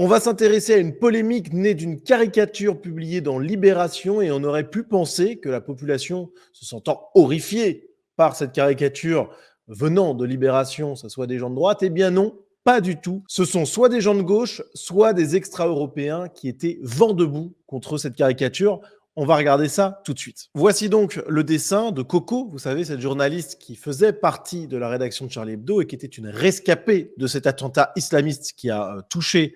On va s'intéresser à une polémique née d'une caricature publiée dans Libération et on aurait pu penser que la population, se sentant horrifiée par cette caricature venant de Libération, ce soit des gens de droite. Eh bien non, pas du tout. Ce sont soit des gens de gauche, soit des extra-européens qui étaient vent debout contre cette caricature. On va regarder ça tout de suite. Voici donc le dessin de Coco, vous savez, cette journaliste qui faisait partie de la rédaction de Charlie Hebdo et qui était une rescapée de cet attentat islamiste qui a touché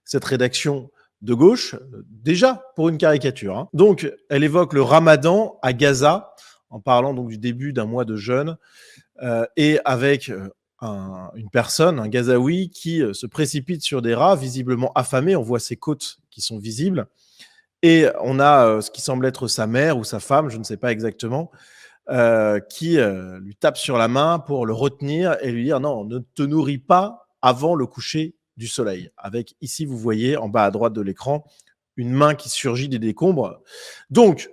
cette rédaction de gauche, déjà pour une caricature. Hein. Donc, elle évoque le ramadan à Gaza, en parlant donc du début d'un mois de jeûne, et avec une personne, un Gazaoui, qui se précipite sur des rats, visiblement affamés. On voit ses côtes qui sont visibles. Et on a ce qui semble être sa mère ou sa femme, je ne sais pas exactement, qui lui tape sur la main pour le retenir et lui dire non, ne te nourris pas avant le coucher du soleil. Avec ici, vous voyez en bas à droite de l'écran, une main qui surgit des décombres. Donc,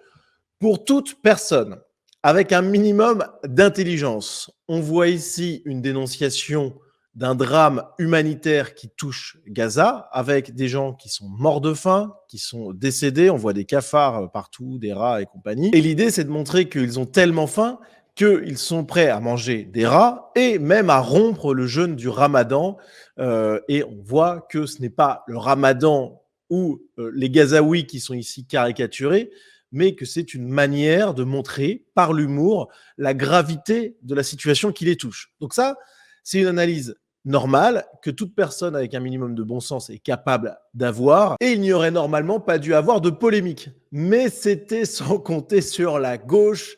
pour toute personne avec un minimum d'intelligence, on voit ici une dénonciation d'un drame humanitaire qui touche Gaza, avec des gens qui sont morts de faim, qui sont décédés, on voit des cafards partout, des rats et compagnie. Et l'idée, c'est de montrer qu'ils ont tellement faim qu'ils sont prêts à manger des rats et même à rompre le jeûne du ramadan. Et on voit que ce n'est pas le ramadan ou les Gazaouis qui sont ici caricaturés, mais que c'est une manière de montrer par l'humour la gravité de la situation qui les touche. Donc ça, c'est une analyse normale que toute personne avec un minimum de bon sens est capable d'avoir, et il n'y aurait normalement pas dû avoir de polémique. Mais c'était sans compter sur la gauche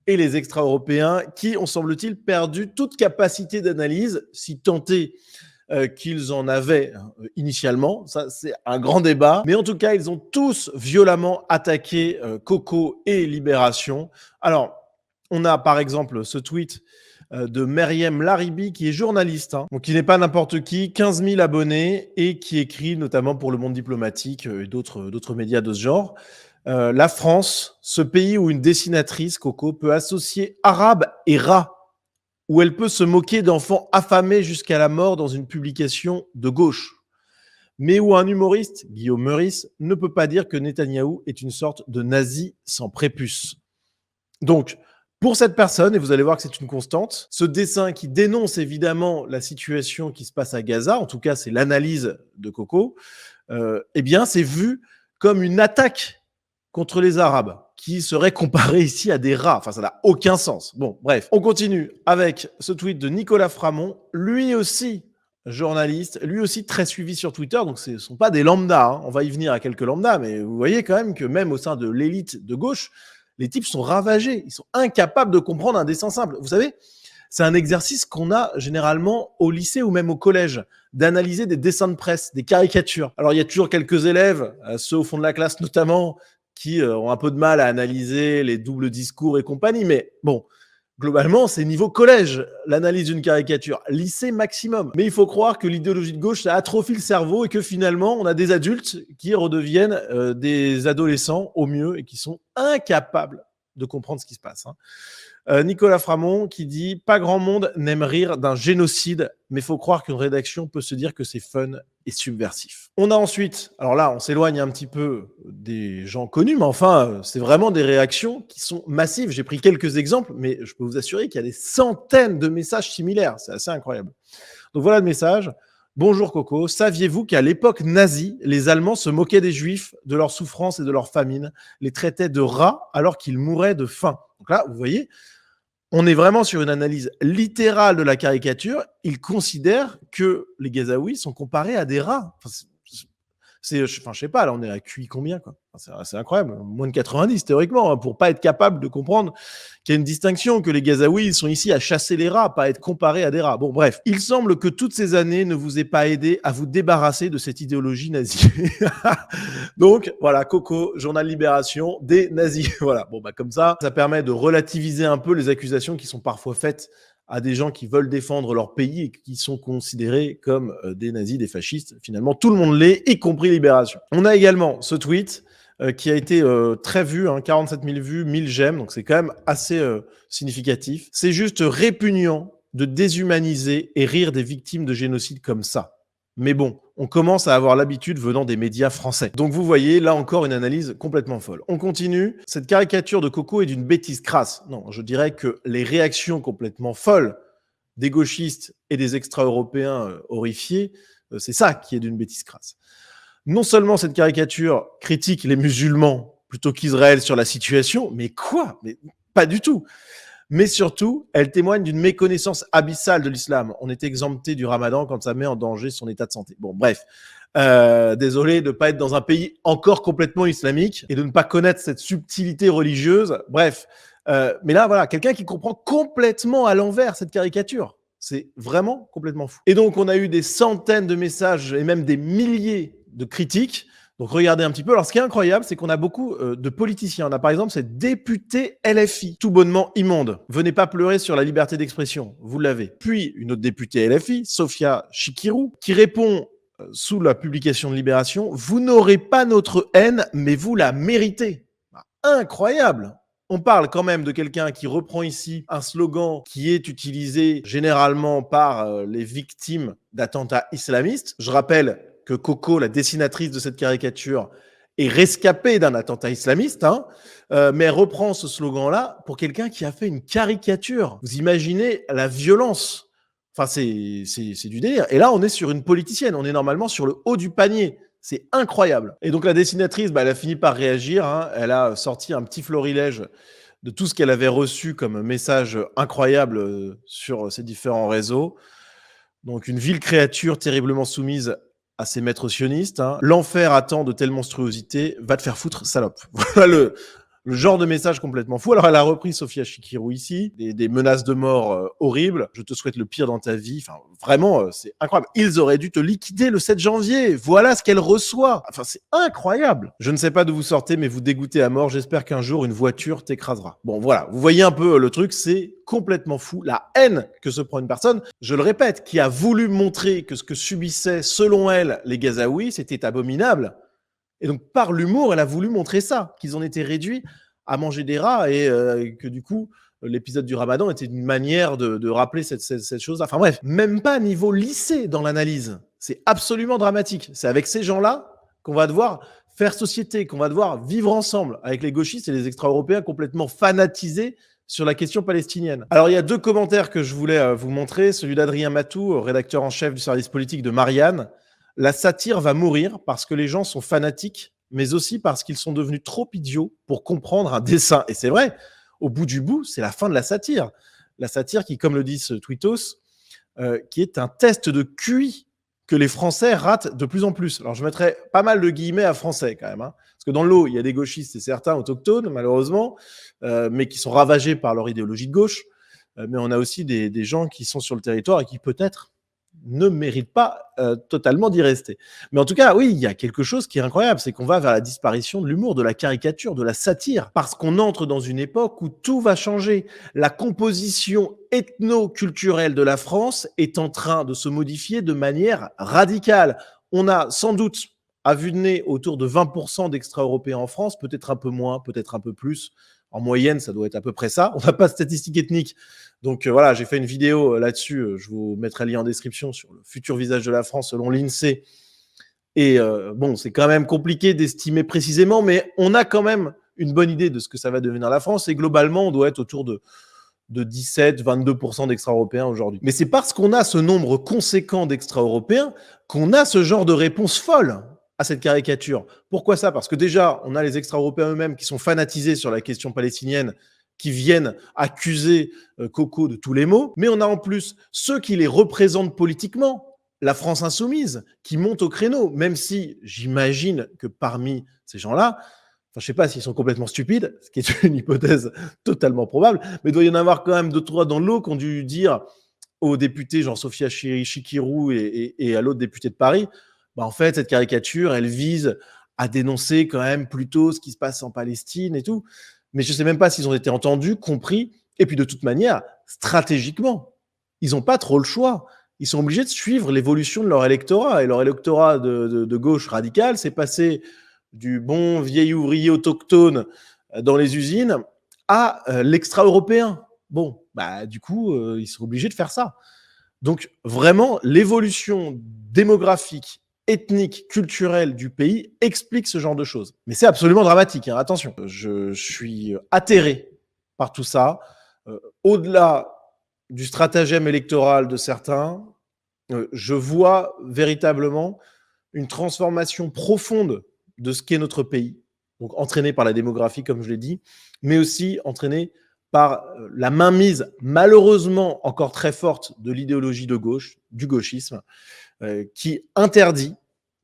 et les extra-européens qui ont, semble-t-il, perdu toute capacité d'analyse, si tenté qu'ils en avaient initialement. Ça, c'est un grand débat. Mais en tout cas, ils ont tous violemment attaqué Coco et Libération. Alors, on a par exemple ce tweet de Meriem Laribi, qui est journaliste, hein, donc qui n'est pas n'importe qui, 15 000 abonnés, et qui écrit notamment pour Le Monde Diplomatique et d'autres médias de ce genre. La France, ce pays où une dessinatrice, Coco, peut associer arabe et rat, où elle peut se moquer d'enfants affamés jusqu'à la mort dans une publication de gauche, mais où un humoriste, Guillaume Meurice, ne peut pas dire que Netanyahou est une sorte de nazi sans prépuce. Donc, pour cette personne, et vous allez voir que c'est une constante, ce dessin qui dénonce évidemment la situation qui se passe à Gaza, en tout cas c'est l'analyse de Coco, eh bien c'est vu comme une attaque contre les Arabes, qui serait comparé ici à des rats. Enfin, ça n'a aucun sens. Bon, bref. On continue avec ce tweet de Nicolas Framont, lui aussi journaliste, lui aussi très suivi sur Twitter, donc ce ne sont pas des lambdas, hein. On va y venir à quelques lambdas, mais vous voyez quand même que même au sein de l'élite de gauche, les types sont ravagés, ils sont incapables de comprendre un dessin simple. Vous savez, c'est un exercice qu'on a généralement au lycée ou même au collège, d'analyser des dessins de presse, des caricatures. Alors, il y a toujours quelques élèves, ceux au fond de la classe notamment, qui ont un peu de mal à analyser les doubles discours et compagnie, mais bon, globalement, c'est niveau collège, l'analyse d'une caricature, lycée maximum. Mais il faut croire que l'idéologie de gauche, ça atrophie le cerveau et que finalement, on a des adultes qui redeviennent des adolescents au mieux et qui sont incapables de comprendre ce qui se passe. Hein. Nicolas Framont qui dit « Pas grand monde n'aime rire d'un génocide, mais faut croire qu'une rédaction peut se dire que c'est fun et subversif. » On a ensuite, alors là, on s'éloigne un petit peu des gens connus, mais enfin, c'est vraiment des réactions qui sont massives. J'ai pris quelques exemples, mais je peux vous assurer qu'il y a des centaines de messages similaires. C'est assez incroyable. Donc voilà le message. Bonjour Coco, saviez-vous qu'à l'époque nazie, les Allemands se moquaient des Juifs, de leur souffrance et de leur famine, les traitaient de rats alors qu'ils mouraient de faim. Donc là, vous voyez, on est vraiment sur une analyse littérale de la caricature. Ils considèrent que les Gazaouis sont comparés à des rats. Enfin, je sais pas, là, on est à QI combien, quoi. Enfin, c'est incroyable. Moins de 90, théoriquement, hein, pour pas être capable de comprendre qu'il y a une distinction, que les Gazaouis sont ici à chasser les rats, pas à être comparés à des rats. Bon, bref. Il semble que toutes ces années ne vous aient pas aidé à vous débarrasser de cette idéologie nazie. Donc, voilà, Coco, journal Libération, des nazis. Voilà. Bon, bah, comme ça permet de relativiser un peu les accusations qui sont parfois faites à des gens qui veulent défendre leur pays et qui sont considérés comme des nazis, des fascistes. Finalement, tout le monde l'est, y compris Libération. On a également ce tweet qui a été très vu, hein, 47 000 vues, 1000 j'aime, donc c'est quand même assez significatif. C'est juste répugnant de déshumaniser et rire des victimes de génocide comme ça. Mais bon, on commence à avoir l'habitude venant des médias français. Donc vous voyez, là encore, une analyse complètement folle. On continue. Cette caricature de Coco est d'une bêtise crasse. Non, je dirais que les réactions complètement folles des gauchistes et des extra-européens horrifiés, c'est ça qui est d'une bêtise crasse. Non seulement cette caricature critique les musulmans plutôt qu'Israël sur la situation, mais quoi? Mais pas du tout. Mais surtout, elle témoigne d'une méconnaissance abyssale de l'islam. On est exempté du ramadan quand ça met en danger son état de santé. Bon, bref. Désolé de ne pas être dans un pays encore complètement islamique et de ne pas connaître cette subtilité religieuse. Bref. Mais là, voilà, quelqu'un qui comprend complètement à l'envers cette caricature. C'est vraiment complètement fou. Et donc, on a eu des centaines de messages et même des milliers de critiques. Donc, regardez un petit peu. Alors, ce qui est incroyable, c'est qu'on a beaucoup de politiciens. On a par exemple cette députée LFI, tout bonnement immonde. Venez pas pleurer sur la liberté d'expression. Vous l'avez. Puis, une autre députée LFI, Sophia Chikirou, qui répond sous la publication de Libération, « Vous n'aurez pas notre haine, mais vous la méritez. » Incroyable. On parle quand même de quelqu'un qui reprend ici un slogan qui est utilisé généralement par les victimes d'attentats islamistes. Je rappelle que Coco, la dessinatrice de cette caricature, est rescapée d'un attentat islamiste, mais elle reprend ce slogan-là pour quelqu'un qui a fait une caricature. Vous imaginez la violence. Enfin, c'est du délire. Et là, on est sur une politicienne. On est normalement sur le haut du panier. C'est incroyable. Et donc la dessinatrice, elle a fini par réagir. Elle a sorti un petit florilège de tout ce qu'elle avait reçu comme message incroyable sur ses différents réseaux. Donc une vile créature terriblement soumise à ses maîtres sionistes. L'enfer attend de telles monstruosités. Va te faire foutre, salope. Voilà le genre de message complètement fou. Alors, elle a repris Sophia Chikirou ici, des menaces de mort horribles. Je te souhaite le pire dans ta vie. Enfin, vraiment, c'est incroyable. Ils auraient dû te liquider le 7 janvier. Voilà ce qu'elle reçoit. Enfin, c'est incroyable. Je ne sais pas d'où vous sortez, mais vous dégoûtez à mort. J'espère qu'un jour, une voiture t'écrasera. Bon, voilà. Vous voyez un peu le truc, c'est complètement fou. La haine que se prend une personne, je le répète, qui a voulu montrer que ce que subissaient, selon elle, les Gazaouis, c'était abominable. Et donc, par l'humour, elle a voulu montrer ça, qu'ils en étaient réduits à manger des rats et que du coup, l'épisode du Ramadan était une manière de rappeler cette chose-là. Enfin bref, même pas à niveau lycée dans l'analyse. C'est absolument dramatique. C'est avec ces gens-là qu'on va devoir faire société, qu'on va devoir vivre ensemble avec les gauchistes et les extra-européens complètement fanatisés sur la question palestinienne. Alors, il y a deux commentaires que je voulais vous montrer. Celui d'Adrien Matou, rédacteur en chef du service politique de Marianne. La satire va mourir parce que les gens sont fanatiques, mais aussi parce qu'ils sont devenus trop idiots pour comprendre un dessin. Et c'est vrai, au bout du bout, c'est la fin de la satire. La satire qui, comme le dit ce Tweetos, qui est un test de QI que les Français ratent de plus en plus. Alors, je mettrais pas mal de guillemets à français quand même. Parce que dans l'eau, il y a des gauchistes et certains autochtones, malheureusement, mais qui sont ravagés par leur idéologie de gauche. Mais on a aussi des gens qui sont sur le territoire et qui peut-être ne mérite pas totalement d'y rester. Mais en tout cas, oui, il y a quelque chose qui est incroyable, c'est qu'on va vers la disparition de l'humour, de la caricature, de la satire, parce qu'on entre dans une époque où tout va changer. La composition ethno-culturelle de la France est en train de se modifier de manière radicale. On a sans doute, à vue de nez, autour de 20% d'extra-européens en France, peut-être un peu moins, peut-être un peu plus. En moyenne, ça doit être à peu près ça. On n'a pas de statistiques ethniques. Donc voilà, j'ai fait une vidéo là-dessus. Je vous mettrai le lien en description sur le futur visage de la France selon l'INSEE. Et bon, c'est quand même compliqué d'estimer précisément, mais on a quand même une bonne idée de ce que ça va devenir la France. Et globalement, on doit être autour de 17-22% d'extra-européens aujourd'hui. Mais c'est parce qu'on a ce nombre conséquent d'extra-européens qu'on a ce genre de réponse folle à cette caricature. Pourquoi ça? Parce que déjà, on a les extra-européens eux-mêmes qui sont fanatisés sur la question palestinienne, qui viennent accuser Coco de tous les maux, mais on a en plus ceux qui les représentent politiquement, la France insoumise, qui monte au créneau, même si j'imagine que parmi ces gens-là, enfin, je ne sais pas s'ils sont complètement stupides, ce qui est une hypothèse totalement probable, mais il doit y en avoir quand même deux, trois dans l'eau qui ont dû dire aux députés, genre Sophia Chikirou et à l'autre député de Paris, en fait, cette caricature, elle vise à dénoncer quand même plutôt ce qui se passe en Palestine et tout. Mais je ne sais même pas s'ils ont été entendus, compris. Et puis de toute manière, stratégiquement, ils n'ont pas trop le choix. Ils sont obligés de suivre l'évolution de leur électorat. Et leur électorat de gauche radicale, c'est passé du bon vieil ouvrier autochtone dans les usines à l'extra-européen. Bon, du coup, ils sont obligés de faire ça. Donc vraiment, l'évolution démographique ethnique, culturelle du pays explique ce genre de choses. Mais c'est absolument dramatique, hein, attention. Je suis atterré par tout ça. Au-delà du stratagème électoral de certains, je vois véritablement une transformation profonde de ce qu'est notre pays, donc entraînée par la démographie, comme je l'ai dit, mais aussi entraînée par la mainmise, malheureusement encore très forte, de l'idéologie de gauche, du gauchisme, qui interdit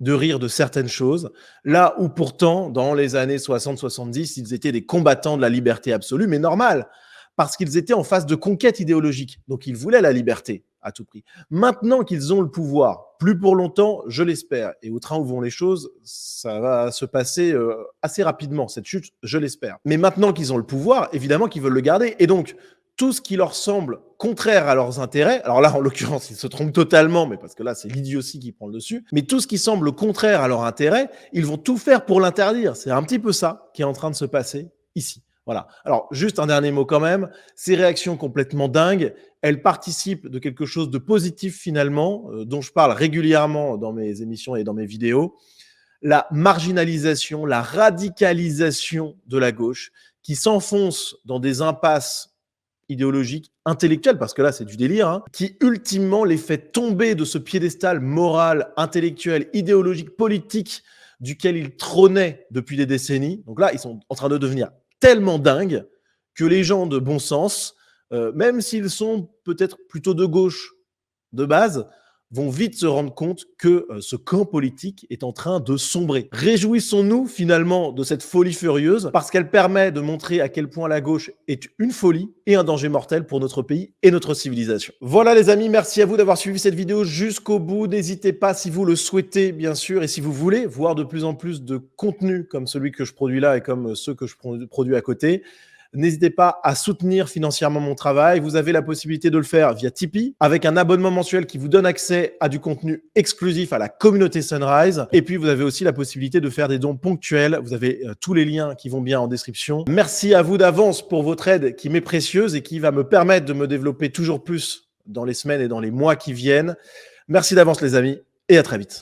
de rire de certaines choses, là où pourtant, dans les années 60-70, ils étaient des combattants de la liberté absolue, mais normal, parce qu'ils étaient en phase de conquête idéologique. Donc ils voulaient la liberté à tout prix. Maintenant qu'ils ont le pouvoir, plus pour longtemps, je l'espère, et au train où vont les choses, ça va se passer assez rapidement, cette chute, je l'espère. Mais maintenant qu'ils ont le pouvoir, évidemment qu'ils veulent le garder. Et donc, tout ce qui leur semble contraire à leurs intérêts, alors là, en l'occurrence, ils se trompent totalement, mais parce que là, c'est l'idiotie qui prend le dessus, mais tout ce qui semble contraire à leur intérêt, ils vont tout faire pour l'interdire. C'est un petit peu ça qui est en train de se passer ici. Voilà. Alors, juste un dernier mot quand même. Ces réactions complètement dingues, elles participent de quelque chose de positif finalement, dont je parle régulièrement dans mes émissions et dans mes vidéos. La marginalisation, la radicalisation de la gauche qui s'enfonce dans des impasses idéologiques, intellectuelles, parce que là, c'est du délire, hein, qui ultimement les fait tomber de ce piédestal moral, intellectuel, idéologique, politique duquel ils trônaient depuis des décennies. Donc là, ils sont en train de devenir tellement dingues que les gens de bon sens, même s'ils sont peut-être plutôt de gauche de base, vont vite se rendre compte que ce camp politique est en train de sombrer. Réjouissons-nous finalement de cette folie furieuse parce qu'elle permet de montrer à quel point la gauche est une folie et un danger mortel pour notre pays et notre civilisation. Voilà les amis, merci à vous d'avoir suivi cette vidéo jusqu'au bout. N'hésitez pas si vous le souhaitez bien sûr et si vous voulez voir de plus en plus de contenu comme celui que je produis là et comme ceux que je produis à côté. N'hésitez pas à soutenir financièrement mon travail. Vous avez la possibilité de le faire via Tipeee, avec un abonnement mensuel qui vous donne accès à du contenu exclusif à la communauté Sunrise. Et puis, vous avez aussi la possibilité de faire des dons ponctuels. Vous avez tous les liens qui vont bien en description. Merci à vous d'avance pour votre aide qui m'est précieuse et qui va me permettre de me développer toujours plus dans les semaines et dans les mois qui viennent. Merci d'avance les amis et à très vite.